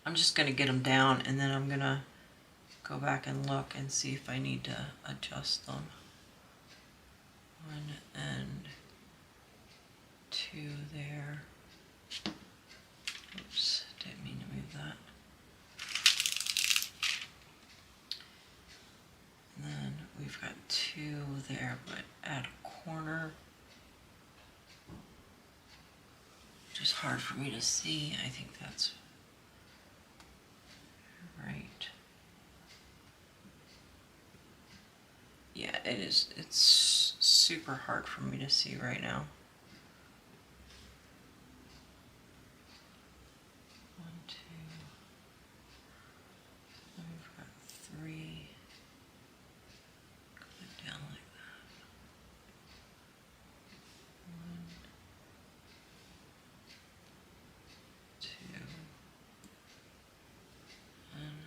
I'm just going to get them down, and then I'm going to go back and look and see if I need to adjust them. One and two there. Oops, didn't mean to move that. And then we've got two there, but at a corner. Which is hard for me to see. I think that's right. Yeah, it is. It's super hard for me to see right now. One, two. Then we've got three. Going down like that. One, two, and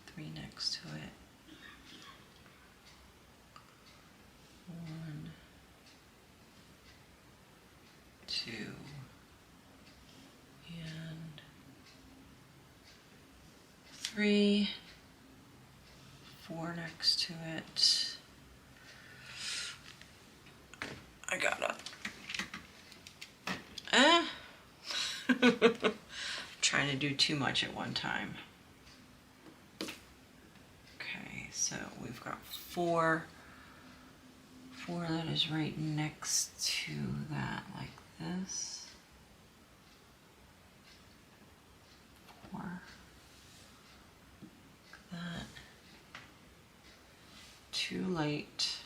three next to it. One, two, and three, four next to it. I got it. Trying to do too much at one time. Okay, so we've got four that is right next to that, like this. Four. Like that. Two light.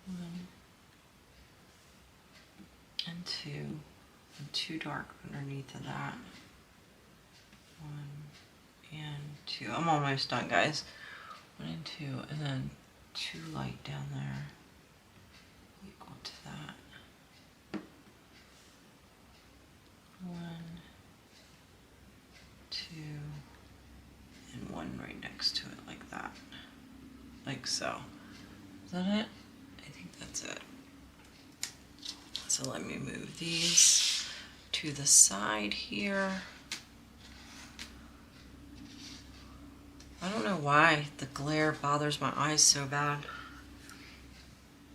One and two dark underneath of that. One and two. I'm almost done, guys. One and two, and then two light down there, equal to that. One, two, and one right next to it, like that. Like so. Is that it? I think that's it. So let me move these to the side here. I don't know why the glare bothers my eyes so bad.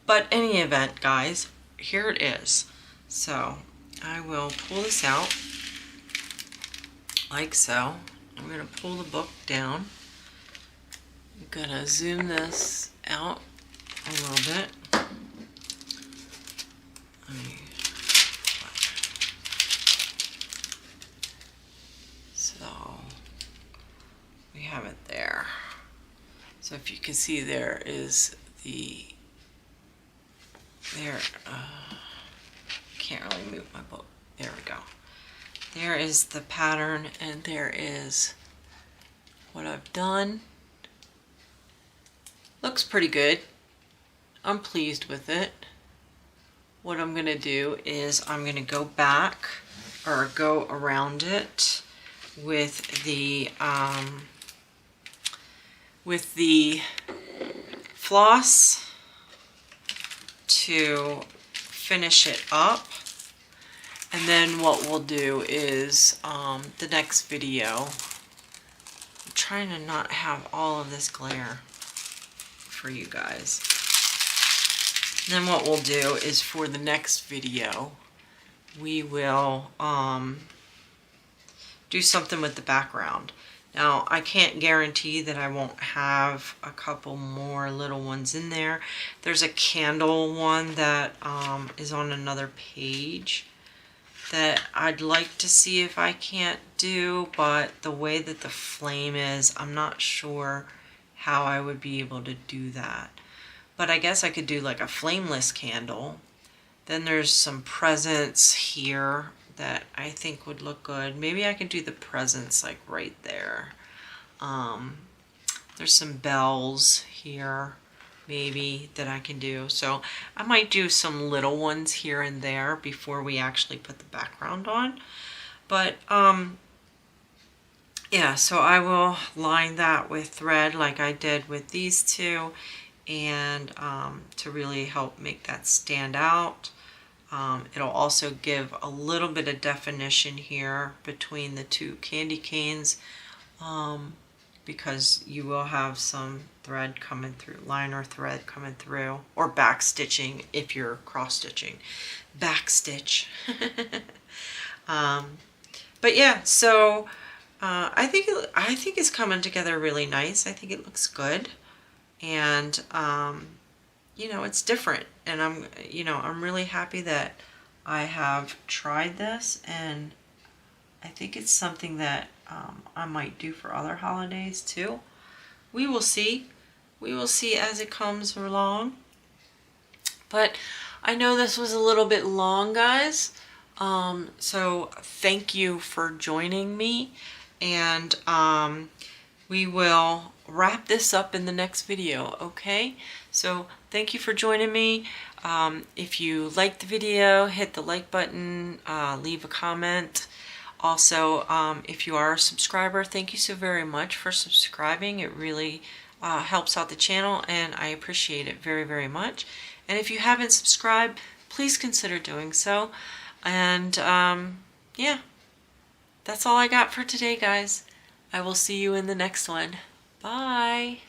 But any event, guys, here it is. So I will pull this out like so. I'm going to pull the book down. gonna zoom this out a little bit. So we have it there. So if you can see, there is can't really move my book. There we go. There is the pattern, and there is what I've done. Looks pretty good. I'm pleased with it. What I'm gonna do is I'm gonna go back, or go around it with the floss to finish it up. And then what we'll do is the next video, I'm trying to not have all of this glare for you guys. And then what we'll do is for the next video, we will do something with the background. Now, I can't guarantee that I won't have a couple more little ones in there. There's a candle one that is on another page that I'd like to see if I can't do, but the way that the flame is, I'm not sure how I would be able to do that. But I guess I could do like a flameless candle. Then there's some presents here that I think would look good. Maybe I could do the presents like right there. There's some bells here maybe that I can do. So I might do some little ones here and there before we actually put the background on. But yeah, so I will line that with thread like I did with these two, and to really help make that stand out. It'll also give a little bit of definition here between the two candy canes, because you will have some thread coming through, liner thread coming through, or back stitching if you're cross stitching. Back stitch. But yeah, so I think it's coming together really nice. I think it looks good, and you know, it's different, and I'm really happy that I have tried this, and I think it's something that I might do for other holidays too. We will see. We will see as it comes along. But I know this was a little bit long, guys. So thank you for joining me, and we will wrap this up in the next video, okay? So thank you for joining me. If you liked the video, hit the like button, leave a comment. Also, if you are a subscriber, thank you so very much for subscribing. It really helps out the channel, and I appreciate it very, very much. And if you haven't subscribed, please consider doing so. And yeah, that's all I got for today, guys. I will see you in the next one. Bye.